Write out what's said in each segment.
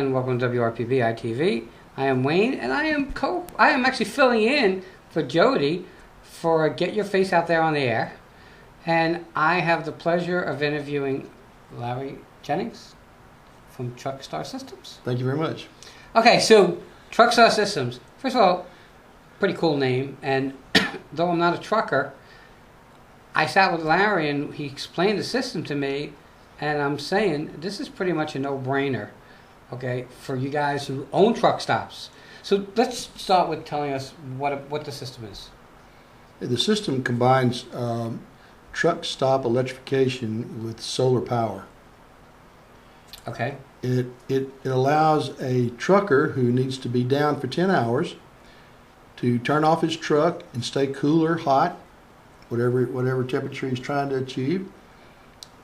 and welcome to WRPB ITV. I am Wayne, and I am actually filling in for Jody for Get Your Face Out There on the Air, and I have the pleasure of interviewing Larry Jennings from Truckstar Systems. Thank you very much. Okay, so Truckstar Systems. First of all, pretty cool name, and though I'm not a trucker, I sat with Larry and he explained the system to me, and I'm saying this is pretty much a no-brainer, okay, for you guys who own truck stops. So let's start with telling us what the system is. The system combines truck stop electrification with solar power. Okay. It allows a trucker who needs to be down for 10 hours to turn off his truck and stay cool or hot, whatever temperature he's trying to achieve.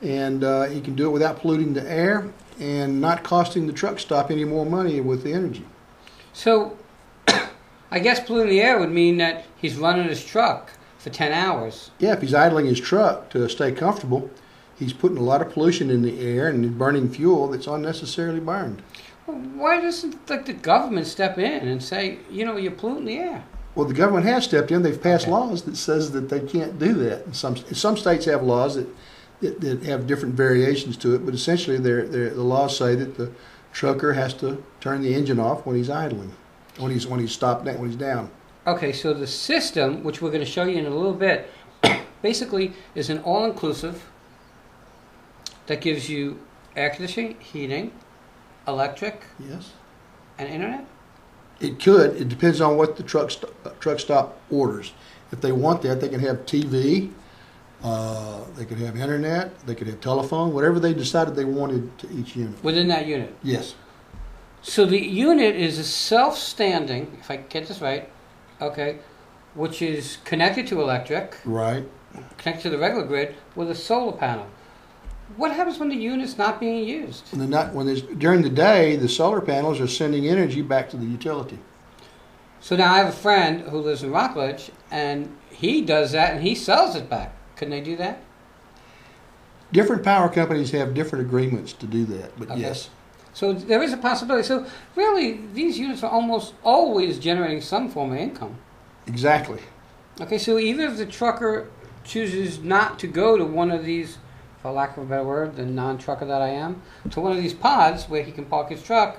And he can do it without polluting the air and not costing the truck stop any more money with the energy. So I guess polluting the air would mean that he's running his truck for 10 hours. Yeah, if he's idling his truck to stay comfortable, he's putting a lot of pollution in the air and burning fuel that's unnecessarily burned. Well, why doesn't the government step in and say, you're polluting the air? Well, the government has stepped in. They've passed laws that says that they can't do that. And some states have laws that have different variations to it, but essentially the laws say that the trucker has to turn the engine off when he's idling, when he's stopped, when he's down. Okay, so the system, which we're going to show you in a little bit, basically is an all-inclusive that gives you air conditioning, heating, electric, yes, and internet? It could. It depends on what the truck stop orders. If they want that, they can have TV, they could have internet, they could have telephone, whatever they decided they wanted to each unit. Within that unit? Yes. So the unit is a self-standing, if I get this right, okay, which is connected to electric, right, connected to the regular grid with a solar panel. What happens when the unit's not being used? During the day, the solar panels are sending energy back to the utility. So now I have a friend who lives in Rockledge, and he does that, and he sells it back. Couldn't they do that? Different power companies have different agreements to do that, but Okay. yes. So there is a possibility. So really, these units are almost always generating some form of income. Exactly. Okay, so even if the trucker chooses not to go to one of these, for lack of a better word, the non-trucker that I am, to one of these pods where he can park his truck,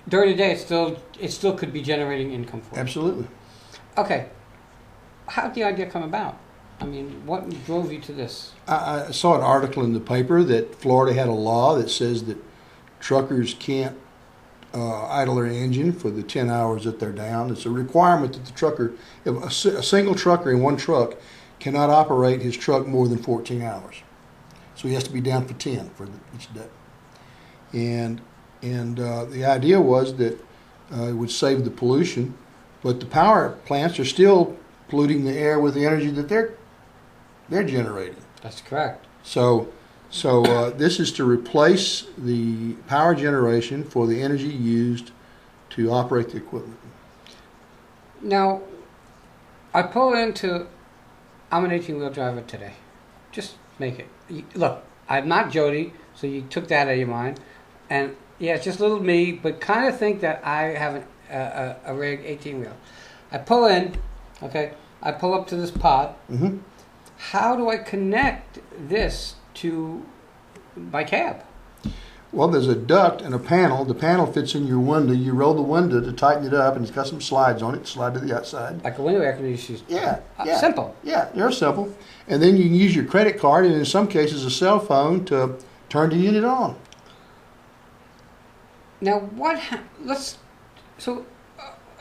during the day it still could be generating income for him. Absolutely. Okay, how did the idea come about? I mean, what drove you to this? I saw an article in the paper that Florida had a law that says that truckers can't idle their engine for the 10 hours that they're down. It's a requirement that the trucker, a single trucker in one truck cannot operate his truck more than 14 hours. So he has to be down for 10 for each day. And the idea was that it would save the pollution, but the power plants are still polluting the air with the energy that they're generating. That's correct. So this is to replace the power generation for the energy used to operate the equipment. Now, I'm an 18-wheel driver today. Just make it. Look, I'm not Jody, so you took that out of your mind. And yeah, it's just little me, but kind of think that I have a rig 18-wheel. I pull in, okay, I pull up to this pod. Mm-hmm. How do I connect this to my cab? Well, there's a duct and a panel. The panel fits in your window. You roll the window to tighten it up, and it's got some slides on it. Slide to the outside. Like a window air conditioner. Yeah. Simple. Yeah, they're simple. And then you can use your credit card and in some cases a cell phone to turn the unit on. Now,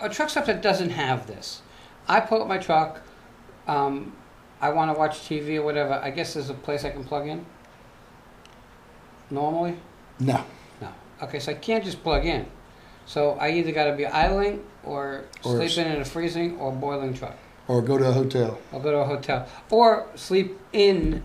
a truck stop that doesn't have this. I pull up my truck. I want to watch TV or whatever. I guess there's a place I can plug in. Normally. No. Okay, so I can't just plug in. So I either got to be idling or sleeping in a freezing or boiling truck. Or go to a hotel. I'll go to a hotel. Or sleep in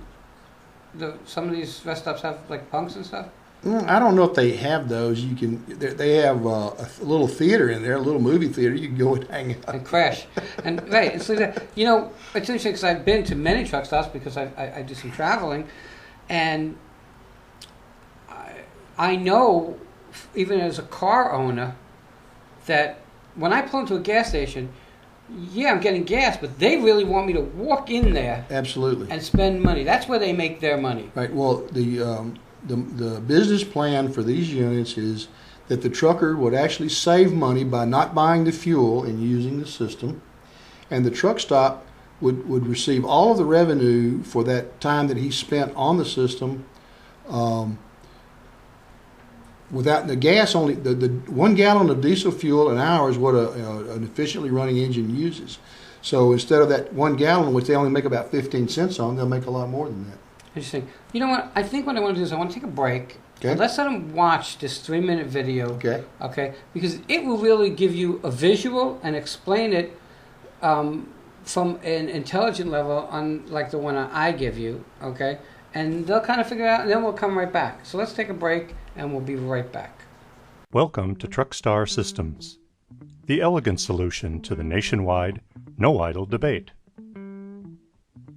some of these rest stops have like bunks and stuff. I don't know if they have those. They have a little theater in there, a little movie theater. You can go and hang out. And crash. And right, it's like that. It's interesting because I've been to many truck stops because I do some traveling, and I know even as a car owner, that when I pull into a gas station, yeah, I'm getting gas, but they really want me to walk in there Absolutely. and spend money. That's where they make their money. Right. Well, the business plan for these units is that the trucker would actually save money by not buying the fuel and using the system, and the truck stop would receive all of the revenue for that time that he spent on the system. Without the gas, only the 1 gallon of diesel fuel an hour is what an efficiently running engine uses. So instead of that 1 gallon, which they only make about 15 cents on, they'll make a lot more than that. Interesting. You know what? I think what I want to do is I want to take a break. Okay. Let's let them watch this 3-minute video. Okay. Okay. Because it will really give you a visual and explain it from an intelligent level, unlike the one I give you. Okay. And they'll kind of figure it out, and then we'll come right back. So let's take a break, and we'll be right back. Welcome to TruckStar Systems, the elegant solution to the nationwide no-idle debate.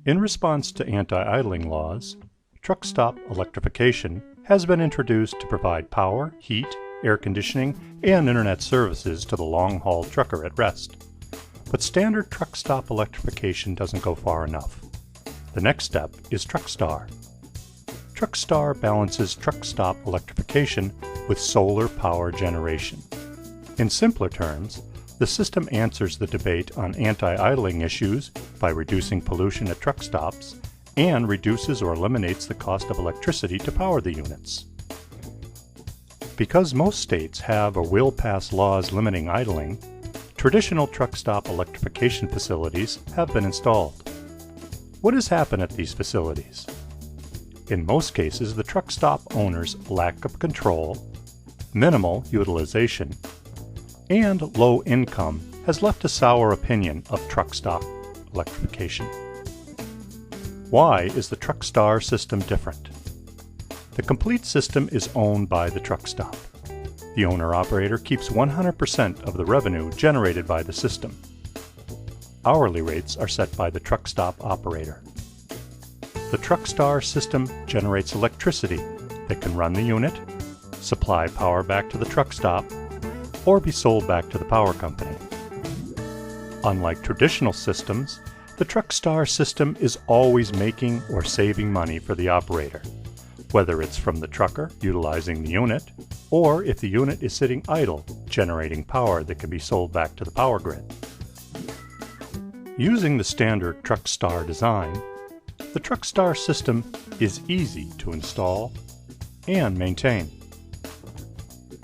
In response to anti-idling laws, truck stop electrification has been introduced to provide power, heat, air conditioning, and internet services to the long-haul trucker at rest. But standard truck stop electrification doesn't go far enough. The next step is TruckStar. TruckStar balances truck stop electrification with solar power generation. In simpler terms, the system answers the debate on anti-idling issues by reducing pollution at truck stops and reduces or eliminates the cost of electricity to power the units. Because most states have or will pass laws limiting idling, traditional truck stop electrification facilities have been installed. What has happened at these facilities? In most cases, the truck stop owner's lack of control, minimal utilization, and low income has left a sour opinion of truck stop electrification. Why is the TruckStar system different? The complete system is owned by the truck stop. The owner-operator keeps 100% of the revenue generated by the system. Hourly rates are set by the truck stop operator. The TruckStar system generates electricity that can run the unit, supply power back to the truck stop, or be sold back to the power company. Unlike traditional systems, the TruckStar system is always making or saving money for the operator, whether it's from the trucker utilizing the unit, or if the unit is sitting idle, generating power that can be sold back to the power grid. Using the standard TruckStar design, the TruckStar system is easy to install and maintain.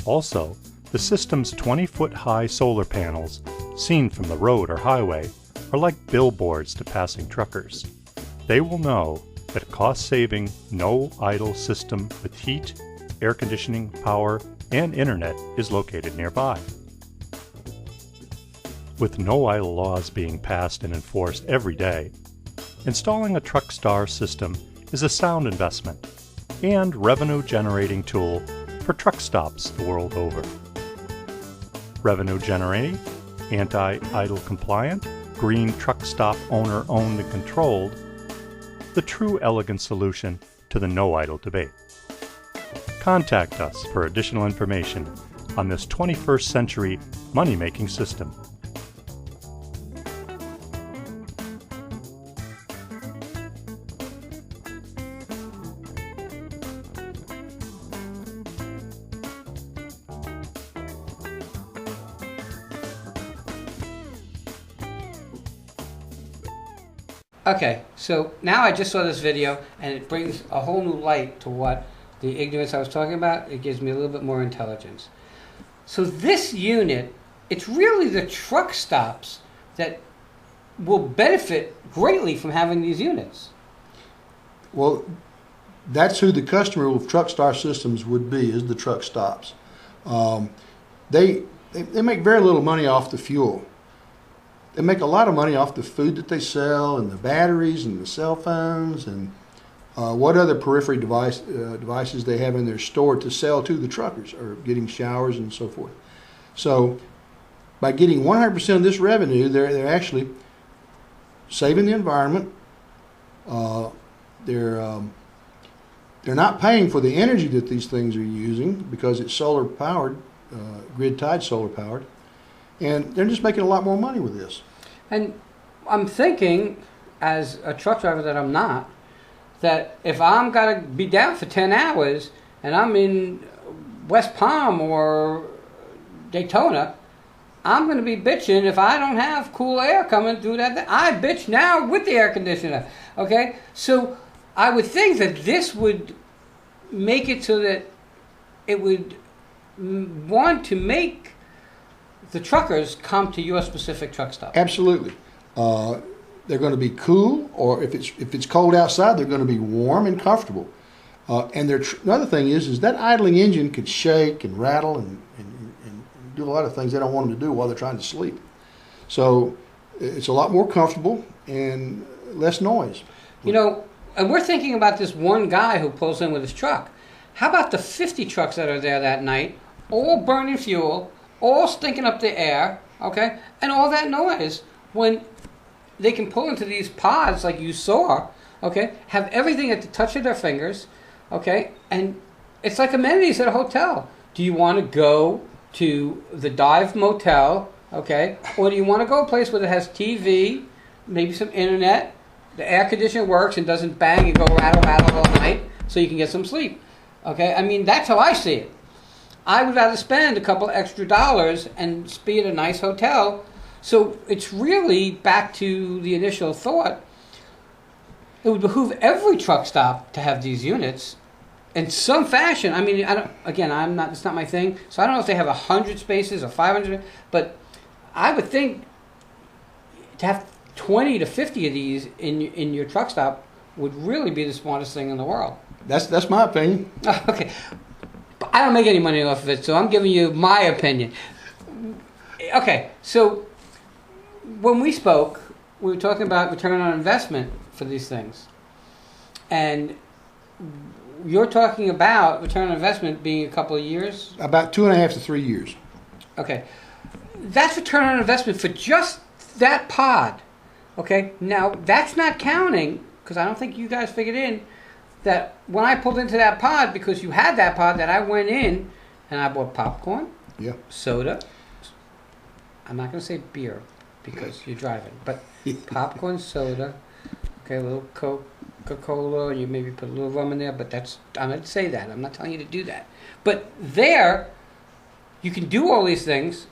Also, the system's 20-foot-high solar panels, seen from the road or highway, are like billboards to passing truckers. They will know that a cost-saving, no-idle system with heat, air conditioning, power, and internet is located nearby. With no-idle laws being passed and enforced every day, installing a TruckStar system is a sound investment and revenue-generating tool for truck stops the world over. Revenue-generating, anti-idle compliant, green truck stop owner-owned and controlled, the true elegant solution to the no-idle debate. Contact us for additional information on this 21st century money-making system. Okay, so now I just saw this video, and it brings a whole new light to what the ignorance I was talking about. It gives me a little bit more intelligence. So this unit, it's really the truck stops that will benefit greatly from having these units. Well, that's who the customer of TruckStar systems would be, is the truck stops. They make very little money off the fuel. They make a lot of money off the food that they sell and the batteries and the cell phones and what other periphery devices they have in their store to sell to the truckers, or getting showers and so forth. So by getting 100% of this revenue, they're actually saving the environment. They're they're not paying for the energy that these things are using because it's solar powered, grid tied solar powered, and they're just making a lot more money with this. And I'm thinking, as a truck driver that I'm not, that if I'm gotta be down for 10 hours and I'm in West Palm or Daytona, I'm going to be bitching if I don't have cool air coming through that. I bitch now with the air conditioner. Okay? So I would think that this would make it so that it would want to make the truckers come to your specific truck stop. Absolutely. They're going to be cool, or if it's cold outside, they're going to be warm and comfortable. And another thing is that idling engine could shake and rattle and do a lot of things they don't want them to do while they're trying to sleep. So it's a lot more comfortable and less noise. You know, and we're thinking about this one guy who pulls in with his truck. How about the 50 trucks that are there that night, all burning fuel, all stinking up the air, okay, and all that noise, when they can pull into these pods like you saw, okay, have everything at the touch of their fingers, okay, and it's like amenities at a hotel. Do you want to go to the dive motel, okay, or do you want to go a place where it has TV, maybe some internet, the air conditioner works and doesn't bang and go rattle all night so you can get some sleep, okay? I mean, that's how I see it. I would rather spend a couple extra dollars and be at a nice hotel. So it's really back to the initial thought. It would behoove every truck stop to have these units in some fashion. I mean, it's not my thing. So I don't know if they have 100 spaces or 500, but I would think to have 20 to 50 of these in your truck stop would really be the smartest thing in the world. That's my opinion. Okay. But I don't make any money off of it, so I'm giving you my opinion. Okay, so when we spoke, we were talking about return on investment for these things. And you're talking about return on investment being a couple of years? About 2.5 to 3 years. Okay. That's return on investment for just that pod. Okay? Now, that's not counting, because I don't think you guys figured in, that when I pulled into that pod, because you had that pod, that I went in and I bought popcorn, Yeah. soda. I'm not going to say beer because you're driving, but popcorn, soda, okay, a little Coca-Cola, and you maybe put a little rum in there, but I'm going to say that. I'm not telling you to do that. But there, you can do all these things,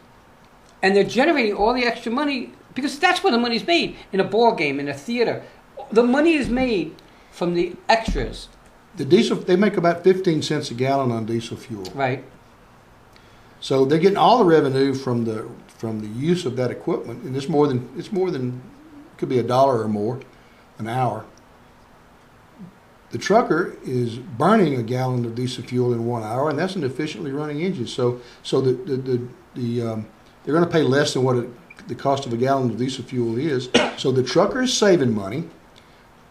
and they're generating all the extra money, because that's where the money's made, in a ball game, in a theater. The money is made from the extras. The diesel, they make about 15 cents a gallon on diesel fuel. Right. So they're getting all the revenue from the use of that equipment, and it's more than could be $1 or more an hour. The trucker is burning a gallon of diesel fuel in 1 hour, and that's an efficiently running engine. So they're going to pay less than what the cost of a gallon of diesel fuel is. So the trucker is saving money.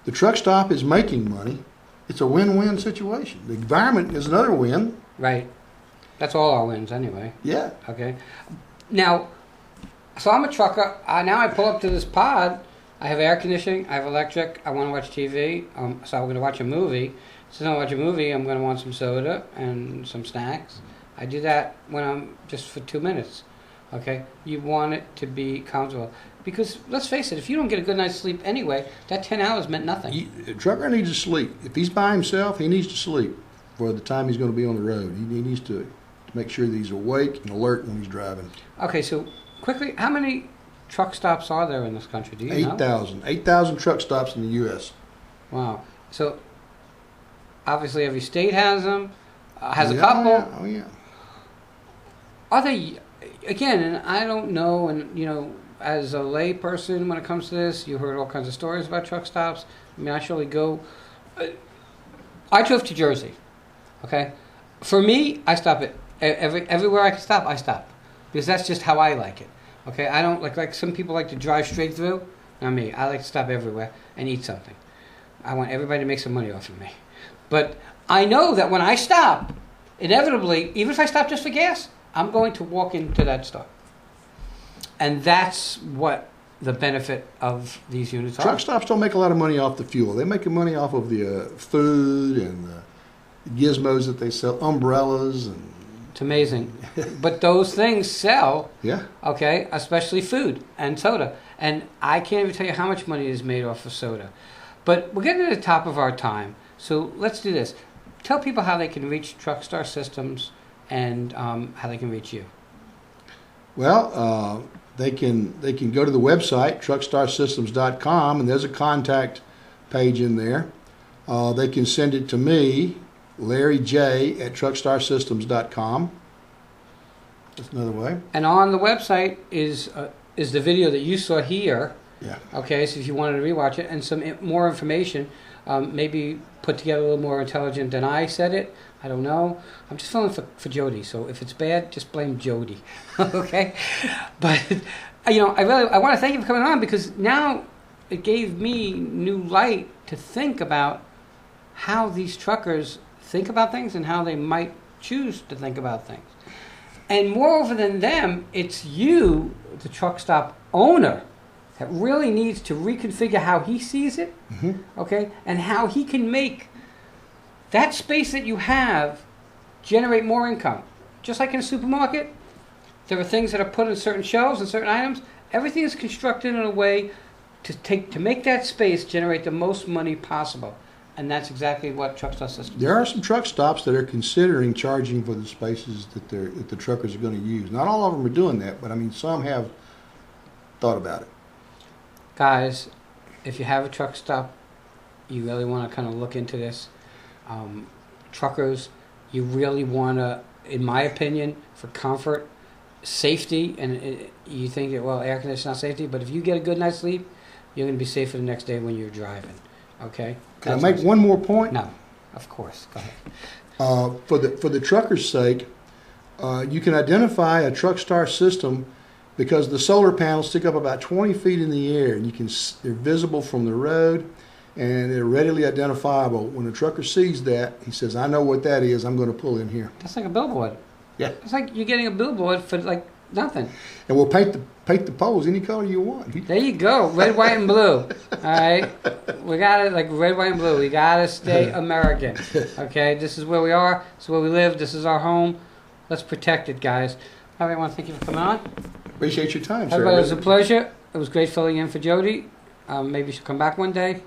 The truck stop is making money. It's a win-win situation. The environment is another win. Right. That's all our wins anyway. Yeah. Okay. Now, so I'm a trucker. Now I pull up to this pod. I have air conditioning. I have electric. I want to watch TV. So I'm going to watch a movie. So when I watch a movie, I'm going to want some soda and some snacks. I do that when I'm just for 2 minutes. Okay. You want it to be comfortable. Because let's face it, if you don't get a good night's sleep anyway, that 10 hours meant nothing. The trucker needs to sleep. If he's by himself, he needs to sleep for the time he's going to be on the road. He needs to make sure that he's awake and alert when he's driving. Okay, so quickly, how many truck stops are there in this country? Do you know? 8,000. 8,000 truck stops in the U.S. Wow. So obviously every state has them, has a Yeah, couple. Oh, yeah. Are they, again, and I don't know, and you know, as a lay person when it comes to this, you heard all kinds of stories about truck stops. I mean, I surely go. I drove to Jersey, okay? For me, I stop at everywhere I can stop, I stop. Because that's just how I like it, okay? I don't, like some people like to drive straight through. Not me. I like to stop everywhere and eat something. I want everybody to make some money off of me. But I know that when I stop, inevitably, even if I stop just for gas, I'm going to walk into that store. And that's what the benefit of these units are. Truck stops don't make a lot of money off the fuel. They're making money off of the food and gizmos that they sell, umbrellas, and It's amazing. But those things sell, yeah. okay, especially food and soda. And I can't even tell you how much money is made off of soda. But we're getting to the top of our time, so let's do this. Tell people how they can reach Truckstar Systems and how they can reach you. Well, they can go to the website truckstarsystems.com, and there's a contact page in there. They can send it to me, Larry J at truckstarsystems.com. That's another way. And on the website is the video that you saw here. Yeah. Okay, so if you wanted to rewatch it and some more information, maybe put together a little more intelligent than I said it. I don't know. I'm just feeling for Jody. So if it's bad, just blame Jody. Okay, but I want to thank you for coming on, because now it gave me new light to think about how these truckers think about things and how they might choose to think about things. And moreover than them, it's you, the truck stop owner, that really needs to reconfigure how he sees it, okay, and how he can make that space that you have generate more income. Just like in a supermarket, there are things that are put on certain shelves and certain items. Everything is constructed in a way to make that space generate the most money possible. And that's exactly what Truckstar Systems. There are some truck stops that are considering charging for the spaces that the truckers are going to use. Not all of them are doing that, but I mean, some have thought about it. Guys, if you have a truck stop, you really want to kind of look into this. Truckers, you really want to, in my opinion, for comfort, safety, and you think that, well, air conditioning is not safety, but if you get a good night's sleep, you're going to be safer the next day when you're driving. Okay? Can I make one more point? No, of course. Go ahead. For the trucker's sake, you can identify a Truckstar system because the solar panels stick up about 20 feet in the air, and they're visible from the road, and they're readily identifiable. When a trucker sees that, he says, "I know what that is. I'm going to pull in here." That's like a billboard. Yeah. It's like you're getting a billboard for like nothing. And we'll paint the poles any color you want. There you go, red, white, and blue. All right, we got it like red, white, and blue. We gotta stay American. Okay, this is where we are. This is where we live. This is our home. Let's protect it, guys. All right, I want to thank you for coming on. Appreciate your time, sir. Everybody, it was a pleasure. It was great filling in for Jody. Maybe she'll come back one day.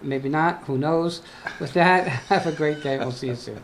Maybe not. Who knows? With that, have a great day. We'll see you soon.